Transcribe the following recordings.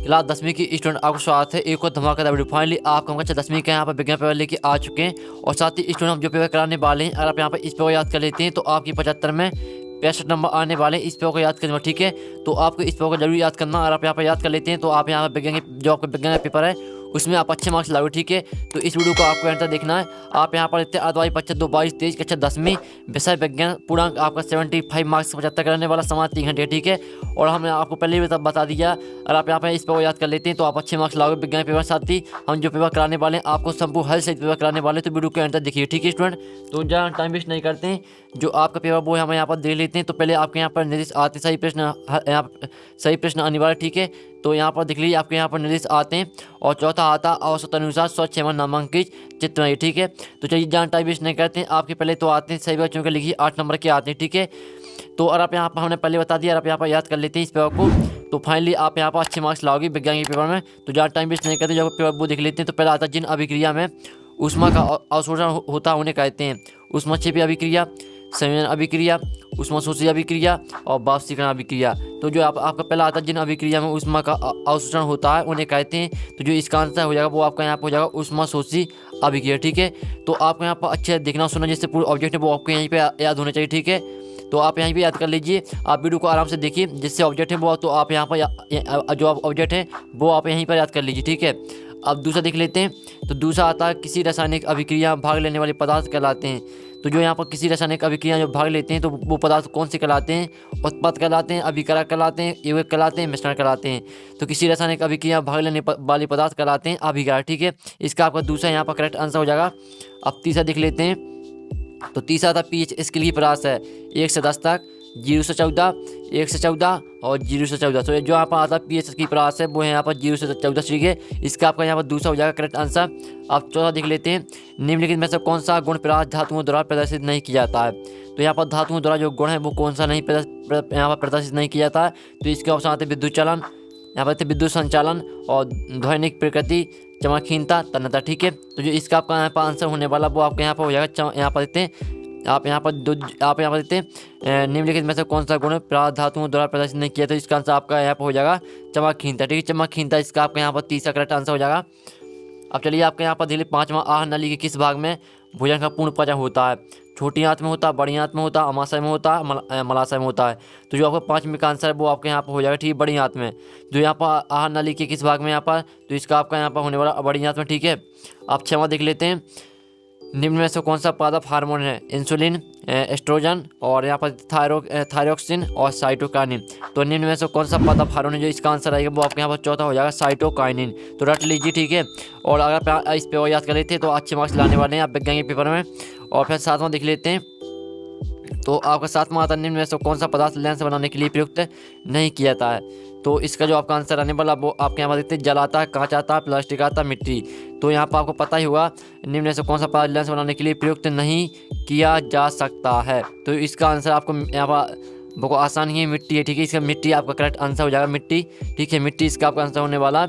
Class 10वीं की student आपको स्वागत है एक और धमाकेदार वीडियो। फाइनली आपको हम 10वीं का यहाँ पर विज्ञान पेपर लेके आ चुके हैं और साथ ही स्टूडेंट हम जो पेपर कराने वाले हैं, अगर आप यहाँ पर इस पेपर को याद कर लेते हैं तो आपकी 75 में 65 नंबर आने वाले हैं। इस पेपर को याद करना, ठीक है। तो आपको इस पेपर को जरूर याद करना। अगर आप यहाँ पर याद कर लेते हैं तो आप यहाँ पर विज्ञान जो आपका विज्ञान का पेपर है उसमें आप अच्छे मार्क्स लाओगे, ठीक है। तो इस वीडियो को आपको एंड तक देखना है। आप यहाँ पर देखते हैं अर्धवार्षिक परीक्षा 2 22 23 कक्षा 10वीं विषय विज्ञान पूर्णांक आपका 75 मार्क्स 75 करने वाला समय 3 घंटे, ठीक है। और हमने आपको पहले भी बता दिया, अगर आप यहाँ पर इस पेपर को याद कर लेते हैं तो आप अच्छे मार्क्स लाओगे विज्ञान पेपर। साथ ही हम जो पेपर कराने वाले हैं आपको संपूर्ण हल सहित पेपर कराने वाले, तो वीडियो को एंड तक देखिए, ठीक है स्टूडेंट। तो जहाँ टाइम वेस्ट नहीं करते हैं, जो आपका पेपर वो हम यहाँ पर देख लेते हैं। तो पहले आपके यहाँ पर निर्देश आते सही प्रश्न अनिवार्य, ठीक है। तो यहाँ पर देख लीजिए आपके यहाँ पर निर्देश आते हैं और चौथा आता औसत अनुसार स्वच्छ एवं नामांकित चित्र है, ठीक है। तो चलिए जहाँ टाइम वेस्ट नहीं करते हैं, आपके पहले तो आते हैं सही बच्चों के लिखिए 8 नंबर के आते हैं, ठीक है। तो अगर आप यहाँ पर हमने पहले बता दिया, आप यहाँ पर याद कर लेते हैं इस पेपर को, तो फाइनली आप यहाँ पर अच्छे मार्क्स लाओगे विज्ञान के पेपर में। तो जहाँ टाइम वेस्ट नहीं करते, जब पेपर वो देख लेते हैं। तो पहला आता है जिन अभिक्रिया में ऊष्मा का अवशोषण होता उन्हें कहते हैं ऊष्माक्षेपी अभिक्रिया, संयोजन अभिक्रिया, ऊष्माशोषी अभिक्रिया और वाष्पीकरण अभिक्रिया। तो जो आपका पहला आता है जिन अभिक्रिया में ऊष्मा का अवशोषण होता है उन्हें कहते हैं। तो जो इसका आंसर हो जाएगा वो आपका यहाँ पर हो जाएगा ऊष्माशोषी अभिक्रिया, ठीक है। तो आपको यहाँ पर अच्छे देखना सुनना, जिससे पूरे ऑब्जेक्ट है वो आपको यहीं पे याद होने चाहिए, ठीक है। तो आप यहीं पे याद कर लीजिए, आप वीडियो को आराम से देखिए, जिससे ऑब्जेक्ट है वो तो आप यहाँ पर जो ऑब्जेक्ट है वो आप यहीं पर याद कर लीजिए, ठीक है। अब दूसरा देख लेते हैं। तो दूसरा आता है किसी रासायनिक अभिक्रिया में भाग लेने वाले पदार्थ कहलाते हैं। तो जो यहाँ पर किसी रासायनिक अभिक्रिया जो भाग लेते हैं तो वो पदार्थ कौन से कहलाते हैं? उत्पाद कहलाते हैं, अभिकारक कहलाते हैं, यौगिक कहलाते हैं, मिश्रण कहलाते हैं। तो किसी रासायनिक अभिक्रिया भाग लेने वाले पदार्थ कहलाते हैं अभिकारक, ठीक है। इसका आपका दूसरा यहाँ पर करेक्ट आंसर हो जाएगा। अब तीसरा देख लेते हैं। तो तीसरा था पीएच स्केल की परास है 1 से 10 तक, 0 से 14, 1 से 14 और 0 से 14। तो जो यहाँ पर आता है पीएच की परास है वो है यहाँ पर 0 से 14, ठीक है। इसका आपका यहाँ पर दूसरा हो जाएगा करेक्ट आंसर। अब चौथा देख लेते हैं। निम्नलिखित में से कौन सा गुण परास धातुओं द्वारा प्रदर्शित नहीं किया जाता है? तो यहाँ पर धातुओं द्वारा जो गुण है वो कौन सा नहीं यहाँ पर प्रदर्शित नहीं किया जाता है? तो इसके ऑप्शन आते हैं विद्युत चलन, यहाँ पर विद्युत संचालन और ध्वनिक प्रकृति, चमकहीनता, तन्यता, ठीक है। तो जो इसका आपका यहाँ पर आंसर होने वाला वो आपके यहाँ पर हो जाएगा। यहाँ पर देखते हैं आप यहाँ पर देखते हैं निम्नलिखित में से कौन सा गुण धातुओं द्वारा प्रदर्शित नहीं किया। तो इसका आंसर आपका यहाँ पर हो जाएगा चमकहीनता, ठीक है। चमकहीनता इसका आपका यहाँ पर तीसरा करेक्ट आंसर हो जाएगा। अब चलिए आपके यहाँ पर देखिए 5वां आहार नली के किस भाग में भोजन का पूर्ण पचन होता है? छोटी आंत में होता है, बड़ी आंत में होता है, अमाशय में होता है, मलाशय में होता है। तो जो आपका 5वें का आंसर है वो आपके यहाँ पर हो जाएगा, ठीक है, बड़ी आंत में। जो यहाँ पर आहार नली के किस भाग में यहाँ पर, तो इसका आपका यहाँ पर होने वाला बड़ी आंत में, ठीक है। आप 6वां देख लेते हैं। निम्न में से कौन सा पादप हार्मोन है? इंसुलिन, एस्ट्रोजन और यहाँ पर थायरोक्सिन और साइटोकाइनिन। तो निम्न में से कौन सा पादप हार्मोन है? जो इसका आंसर आएगा वो आपके यहाँ पर चौथा हो जाएगा साइटोकाइनिन। तो रट लीजिए, ठीक है। और अगर आप इस पेपर याद कर लेते हैं तो अच्छे मार्क्स लाने वाले हैं आप विज्ञान के पेपर में। और फिर 7वां देख लेते हैं। तो आपका 7वां आता है निम्न में से कौन सा पदार्थ लेंस बनाने के लिए प्रयुक्त नहीं किया जाता है? तो इसका जो आपका आंसर आने वाला वो आपके यहाँ पर देखते हैं जल आता है, कांच आता है, प्लास्टिक आता है, मिट्टी। तो यहाँ पर आपको पता ही होगा निम्न में से कौन सा पदार्थ लेंस बनाने के लिए प्रयुक्त नहीं किया जा सकता है। तो इसका आंसर आपको यहाँ पर बहुत आसान ही है, मिट्टी है, ठीक है। इसका मिट्टी आपका करेक्ट आंसर हो जाएगा, मिट्टी, ठीक है। मिट्टी इसका आपका आंसर होने वाला।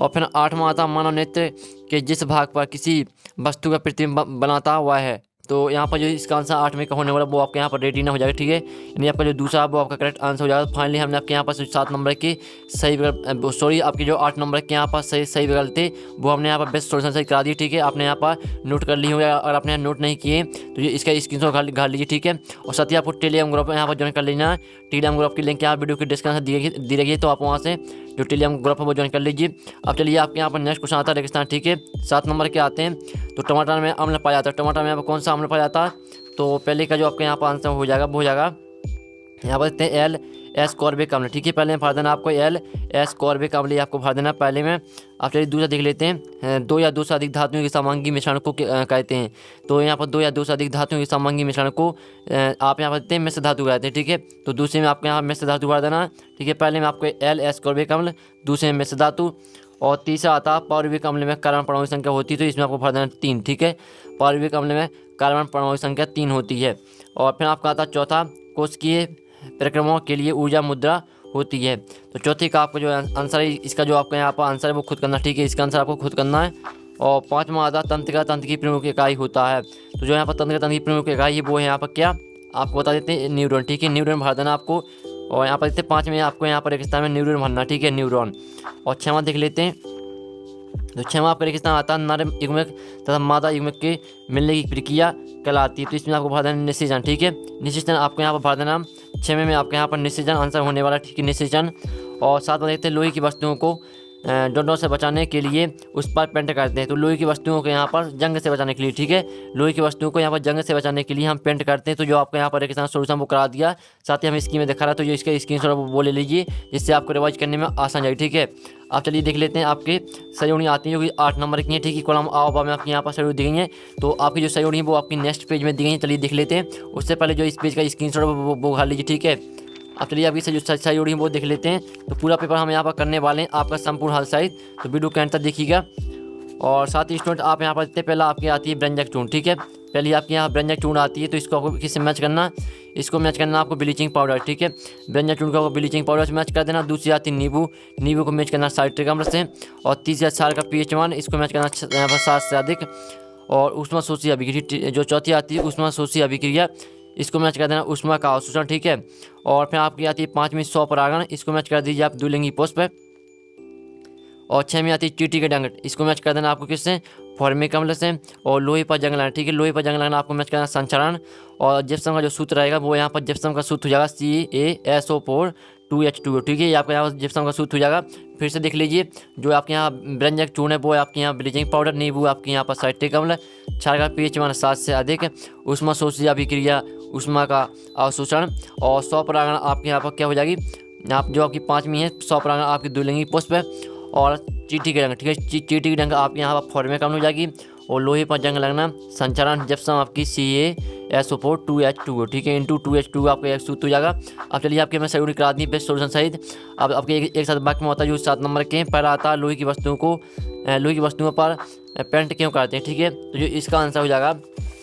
और फिर 8वां आता मानव नेत्र के जिस भाग पर किसी वस्तु का प्रतिबिंब बनाता वह है। तो यहाँ पर जो इसका आंसर 8वें का होने वाला वो आपके यहाँ पर रेटिना हो जाएगा, ठीक है। यानी आपका जो दूसरा वो आपका करेक्ट आंसर हो जाएगा। फाइनली हमने आपके यहाँ पर 7 नंबर की सही आपके जो 8 नंबर के यहाँ पर सही विकल्प थे वो हमने यहाँ पर बेस्ट सोल्यूशन सही करा दी, ठीक है। आपने यहाँ पर नोट कर ली होगी, अगर आपने यहाँ नोट नहीं किए तो ये इसका स्क्रीनशॉट घाल लीजिए, ठीक है। और साथ ही आपको टेलीग्राम ग्रुप यहाँ पर ज्वाइन कर लेना है। टेलीग्राम ग्रुप की लिंक यहाँ वीडियो की डिस्क्रिप्शन दी रही है, तो आप वहाँ से जो टेलीग्राम ग्रुप है वो ज्वाइन कर लीजिए। अब चलिए आपके यहाँ पर नेक्स्ट क्वेश्चन आता है रेगिस्तान, ठीक है। 7 नंबर के आते हैं। तो टमाटर में अम्ल पाया जाता है। टमाटर में यहाँ पर कौन सा अम्ल पाया जाता है? तो पहले का जो आपके यहाँ पर आंसर हो जाएगा वो हो जाएगा यहाँ पर देखते हैं LS कॉर्बिक अम्ल, ठीक है। पहले में भर देना आपको LS कॉर्बिक अम्ल आपको भर देना पहले में। आप चलिए दूसरा देख लेते हैं। 2 या 2 से अधिक धातुओं के समांगी मिश्रण को कहते हैं। तो यहाँ पर 2 या 2 से अधिक धातुओं के समांगी मिश्रण को आप यहाँ पर देखते हैं मिश्र धातु कहते हैं, ठीक है। तो दूसरे में आपके यहाँ मिश्र धातु भर देना, ठीक है। पहले में आपको LS कॉर्बिक अम्ल, दूसरे में मिश्र धातु और तीसरा आता है पारुविक अम्ल में कार्बन परमाणु संख्या होती है। तो इसमें आपको भर देना 3, ठीक है। पारुविक अम्ल में कार्बन परमाणु संख्या 3 होती है। और फिर आपका आता है चौथा कोशिकीय प्रक्रमों के लिए ऊर्जा मुद्रा होती है। तो चौथे का आपका जो आंसर है इसका जो आपका यहाँ पर आंसर है वो खुद करना, ठीक है। इसका आंसर आपको खुद करना है। और 5वां आता तंत्र की प्रमुख इकाई होता है। तो जो यहाँ पर तंत्र की प्रमुख इकाई है वो है यहाँ पर क्या आपको बता देते हैं न्यूरॉन, ठीक है। न्यूरॉन भर देना आपको। और यहाँ पर देखते हैं 5 में आपको यहाँ पर रेगिस्तान में न्यूरॉन भरना, ठीक है, न्यूरॉन। और 6वां देख लेते हैं। तो 6वां आपका किस तरह आता है, नर युग्मक तथा मादा युग्मक के मिलने की प्रक्रिया कहलाती है। तो इसमें आपको भर देना निषेचन, ठीक है। निषेचन आपको यहाँ पर भर देना 6वें में आपके यहाँ पर निषेचन आंसर होने वाला, ठीक है, निषेचन। और 7वां देखते हैं, लोहे की वस्तुओं को डंडों से बचाने के लिए उस पर पेंट करते हैं। तो लोहे की वस्तुओं को यहाँ पर जंग से बचाने के लिए, ठीक है, लोहे की वस्तुओं को यहाँ पर जंग से बचाने के लिए हम पेंट करते हैं। तो जो आपको यहाँ पर एक सोल्यूशन वो करा दिया, साथ ही हमें स्कीम में दिखा रहा है, तो जो इसका स्क्रीनशॉट वो ले लीजिए, जिससे आपको रिवाइज करने में आसान जाएगी, ठीक है। आप चलिए देख लेते हैं, आपके सहयोगी आती हैं जो कि 8 नंबर की हैं, ठीक है। कॉलम आ में आपकी यहाँ पर सहयोगी दी गई हैं। तो आपकी जो सहयोगी है वो आपकी नेक्स्ट पेज में दी गई हैं, चलिए देख लेते हैं। उससे पहले जो इस पेज का स्क्रीनशॉट वो खा लीजिए, ठीक है। अब चलिए अभी से जो सहयोगी है वो देख लेते हैं। तो पूरा पेपर हम यहाँ पर करने वाले हैं, आपका संपूर्ण हल सहित, तो वीडियो के अंत तक देखिएगा। और साथ ही स्टूडेंट आप यहाँ पर देखते हैं, पहला आपकी आती है व्यंजक चूर्ण, ठीक है। पहले आपके यहाँ व्यंजक चूर्ण आती है, तो इसको आपको किससे मैच करना, इसको मैच करना आपको ब्लीचिंग पाउडर, ठीक है। व्यंजक चूर्ण को ब्लीचिंग पाउडर से मैच कर देना। दूसरी आती है नींबू को मैच करना साइट्रिक अम्ल से। और तीसरी क्षार का pH मान, इसको मैच करना यहाँ पर 7 से अधिक। और ऊष्मा शोषी अभिक्रिया, जो चौथी आती है ऊष्मा शोषी अभिक्रिया, इसको मैच कर देना ऊष्मा का अवशोषण, ठीक है। और फिर आपकी आती है 5वीं स्वपरागण, इसको मैच कर दीजिए आप द्विलिंगी पुष्प। और 6वीं आती है चींटी के डंक, इसको मैच कर देना आपको किससे, फॉर्मिक अम्ल से। और लोहे पर जंग लगाना, ठीक है, लोहे पर जंग लगाना आपको मैच करना संचरण। और जिप्सम का जो सूत्र रहेगा वो यहाँ पर जिप्सम का सूत्र हो जाएगा CaSO4 2H2O, ठीक है। ये आपका यहाँ जिप्सम का सूत्र हो जाएगा। फिर से देख लीजिए, जो आपके यहाँ व्यंजक चूर्ण है वो आपके यहाँ ब्लीचिंग पाउडर, नींबू आपके यहाँ पर साइट्रिक अम्ल, क्षार का pH मान 7 से अधिक, ऊष्मा शोषी अभिक्रिया ऊष्मा का अवशोषण। और स्वपरागण आपके यहाँ पर क्या हो जाएगी, आप जो आपकी 5वीं है स्वपरागण आपकी द्विलिंगी पुष्प है। और चींटी के डंक, ठीक है, चींटी की डंक आपके यहाँ पर फॉर्मिक अम्ल हो जाएगी। और लोहे पर जंग लगना संचरण जिप्सम आपकी CaSO4 2H2O, ठीक है, इंटू 2H2O आपका एक सूत्र हो जाएगा। अब चलिए आपके मैं सहयोगी करा दी बेस्ट सोल्यूशन सहित। अब आपके एक साथ वाक्य में होता है जो 7 नंबर के। पहला आता है लोहे की वस्तुओं पर पेंट क्यों करते हैं, ठीक है। तो जो इसका आंसर हो जाएगा,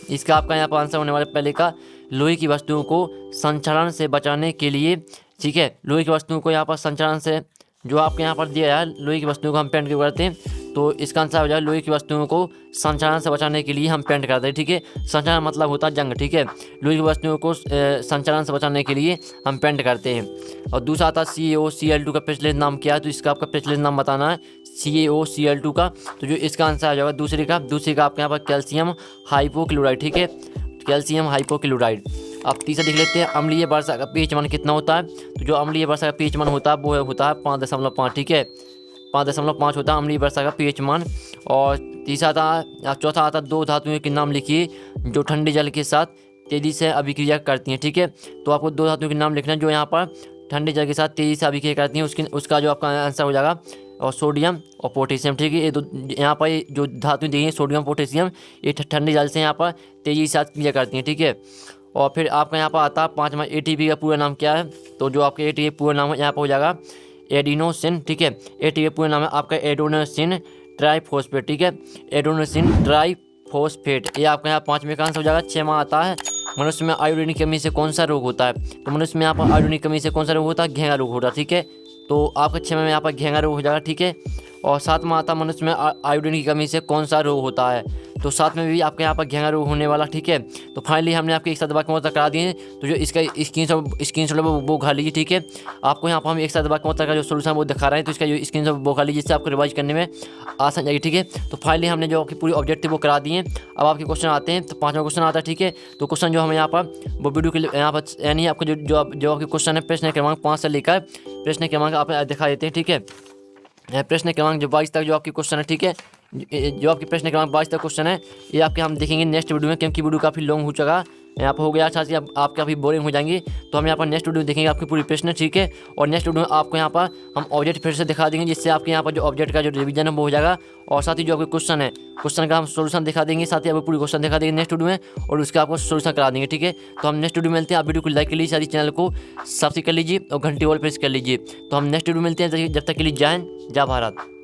इसका आपका यहाँ पर आंसर होने वाला पहले का, लोहे की वस्तुओं को संचरण से बचाने के लिए, ठीक है। लोहे की वस्तुओं को यहाँ पर संचरण से, जो आपके यहाँ पर दिया है लोहे की वस्तुओं को हम पेंट क्यों करते हैं, तो इसका आंसर हो जाए लोहे की वस्तुओं को संचरण से बचाने के लिए हम पेंट करते हैं, ठीक है। संचरण मतलब होता है जंग, ठीक है। लोहे की वस्तुओं को संचरण से बचाने के लिए हम पेंट करते हैं। और दूसरा आता है CaOCl2 का प्रचलित नाम क्या है, तो इसका आपका प्रचलित नाम बताना है CaOCl2 का। तो जो इसका आंसर आ जाएगा दूसरे का आपके यहाँ पर कैल्शियम हाइपोक्लोराइड, ठीक है, कैल्शियम हाइपोक्लोराइड। अब तीसरा देख लेते हैं, अम्लीय वर्षा का pH मान कितना होता है। तो जो अम्लीय वर्षा का pH मान होता है वो होता है 5.5, ठीक है, 5.5 होता है अम्लीय वर्षा का pH मान। और चौथा आता 2 धातुओं के नाम लिखिए जो ठंडे जल के साथ तेज़ी से अभिक्रिया करती हैं, ठीक है। तो आपको 2 धातुओं के नाम लिखना है जो यहाँ पर ठंडे जल के साथ तेज़ी से अभिक्रिया करती हैं, उसका जो आपका आंसर हो जाएगा और सोडियम और पोटेशियम, ठीक है। ये दो यहाँ पर जो धातु दी हैं सोडियम पोटेशियम, ये ठंडे जल से यहाँ पर तेज़ी से क्रिया करती हैं, ठीक है। और फिर आपका यहाँ पर आता है 5वां ATP का पूरा नाम क्या है। तो जो आपका ATP पूरा नाम है यहाँ पर हो जाएगा एडिनोसिन, ठीक है। ATP पूरा नाम है आपका एडिनोसिन ट्राइफॉस्फेट, ठीक है, एडिनोसिन ट्राइफॉस्फेट। ये आपका यहाँ 5वें का आंसर हो जाएगा। 6वां आता है मनुष्य में आयोडीन की कमी से कौन सा रोग होता है। तो मनुष्य में यहाँ पर आयोडीन की कमी से कौन सा रोग होता है, घेंगा रोग होता है, ठीक है। तो आपका 6वें में यहाँ पर घेंगा रोग हो जाएगा, ठीक है। और 7वां आता मनुष्य में आयोडीन की कमी से कौन सा रोग होता है। तो 7 में भी आपके यहाँ पर घेंगा रोग होने वाला, ठीक है। तो फाइनली हमने आपके एक साथ वाक्य में करा दिए हैं। तो जो इसका स्क्रीनशॉट वो खा लीजिए, ठीक है। आपको यहाँ पर हम एक साथ वाक्य का जो सोल्यूशन वो दिखा रहे हैं, तो इसका जो स्क्रीनशॉट वो खा लीजिए, जिससे आपको रिवाइज करने में आसान जाएगी, ठीक है। तो फाइनली हमने जो आपकी पूरी ऑब्जेक्टिव वो करा दिए हैं। अब आपके क्वेश्चन आते हैं। तो 5वां क्वेश्चन आता है, ठीक है। तो क्वेश्चन जो हमें यहाँ पर वो वीडियो के यहाँ पर यानी आपको जो आपके क्वेश्चन है प्रश्न क्रमांक 5 से लेकर प्रश्न क्रमांक आप दिखा देते हैं, ठीक है। प्रश्न क्रमांक जो 22 तक जो आपकी क्वेश्चन है, ठीक है, जो आपकी प्रश्न क्रमांक 22 तक क्वेश्चन है, ये आपके हम देखेंगे नेक्स्ट वीडियो में, क्योंकि वीडियो काफ़ी लॉन्ग हो चुका यहाँ पर हो गया। अच्छा अब आप काफ़ी बोरिंग हो जाएंगे, तो हम यहाँ पर नेक्स्ट वीडियो देखेंगे आपकी पूरी प्रश्न, ठीक है। और नेक्स्ट वीडियो में आपको यहाँ पर हम ऑब्जेक्ट फिर से दिखा देंगे, जिससे आपके यहाँ पर जो ऑब्जेक्ट का जो रिवीजन है वो हो जाएगा। और साथ ही जो आपके क्वेश्चन है, क्वेश्चन का हम सोल्यूशन दिखा देंगे, साथ ही आपको पूरी क्वेश्चन दिखा देंगे नेक्स्ट वीडियो में, और उसका आपको सोल्यूशन करा देंगे, ठीक है। तो हम नेक्स्ट वीडियो मिलते हैं। आप वीडियो को लाइक कर लीजिए, साथ ही चैनल को सब्सक्राइब कर लीजिए और घंटी ऑल प्रेस कर लीजिए। तो हम नेक्स्ट वीडियो मिलते हैं, जब तक के लिए जय हिंद, जय भारत।